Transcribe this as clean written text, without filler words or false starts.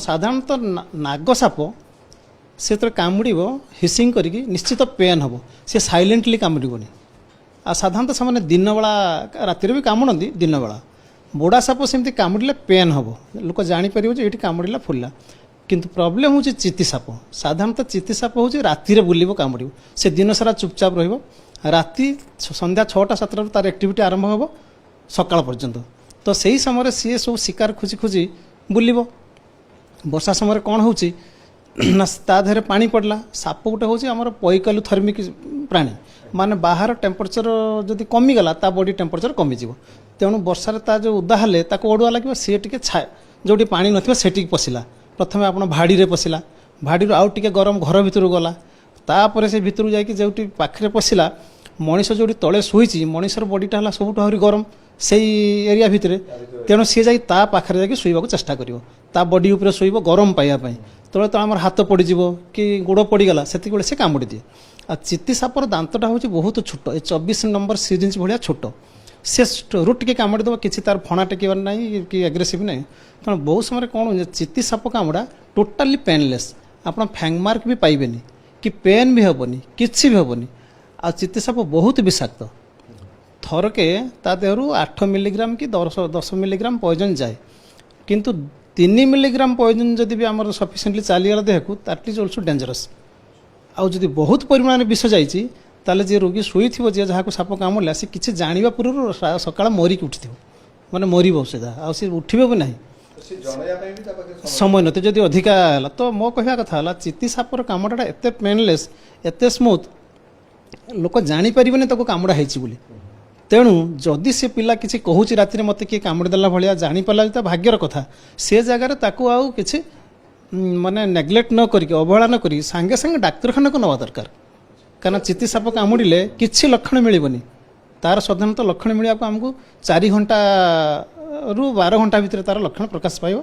साधारणतः नाग साप से कामुड़ हिसिंग करके निश्चित पेन हम सी साइलेंटली कामुड़नी आ साधारणतः से दिन बेला रातिर भी कामुड़ती दिन बेला बोड़ा साप सेमती कामुड़े पेन हम लोक जापर ये कामुड़ा फुला किंतु प्रॉब्लम हूँ चित्ती साप साधारणतः चित्ती साप हूँ रातिर बुल कामुड़ से दिन सारा चुपचाप राति संध्या 6टा 7टार तार एक्टिविटी आरंभ हो सकाळ पर्यंत तो सही समय सी सब शिकार खोजी खोजी बुल वर्षा समय कौन हो देहरे पानी पड़ला साप गोटे हूँ आम पैकालुथर्मिक प्राणी माने बाहर टेम्परेचर जदि कमीगला ता बॉडी टेम्परेचर कमीज तेणु वर्षार ता जो उदा हेले ओडुआ लगे सी टे जो पानी नठी पशिला प्रथम आप भाड़ी में पशिला भाड़ी आउ टे गरम घर भितर गला तापर से भितर जा पाखे पशिला मनीष जो तले शुई मनीषर बॉडीटा है सब आहरी गरम से एरिया भितर तेणु सी जा पाखे जा शुवा चेष्टा कर बॉडी उपर शुब गरम पाइबापी तले तो आम हाथ पड़ कि गोड़ पड़गला से से कामुड़ी दिए आ चित्ती सापर दांतटा हूँ बहुत छोट 24 नंबर सीरीज भाया छोट से रूट टे कामुड़ी देव कि तार फणा टेकबार ना कि एग्रेसिव ना तेणु बहुत समय कौन हो चित्ती साप कामुड़ा टोटाली पेनलेस आप फैंगमार्क भी पाइबे कि पेन भी हेनी कि भी हेनी आ चित्ती साप बहुत विषाक्त थरके ता देहरु 8 मिलीग्राम कि 10 मिलीग्राम पॉइजन जाए किंतु 3 मिलीग्राम पॉइजन जदि भी आम सफिशिएंटली चलीगला देह को दैट इज ऑल्सो डेंजरस आउ जदि बहुत परिमाण विष जाइए ताले जे रोगी शुई थी जे जहाँ साप कामुड़ा सी किसी जाना पूर्व सकाळ मरिक उठी माने मरब से उठे भी ना समय नते जदि अधिका है तो मो कहवा कथा है चित्ती सापर कामुड़ा एत पेनलेस एत स्मूथ लोक जापर कामुड़ा होती तेणु जदि से पिला किसी कहूँ राति मत किए कामुड़देला भाया जापारा भाग्यर कथा से जगार ताकू आउ कि माने नेग्लेक्ट न करके अवहेला न करी सांगे सांगे डाक्तरखाना को नवा दरकार कारण चित्ती साप कामुड़े किसी लक्षण मिलबनी तार साधारणतः लक्षण मिलवा आमको 4 घंटा रु 12 घंटा भितर तार लक्षण प्रकाश पाइब।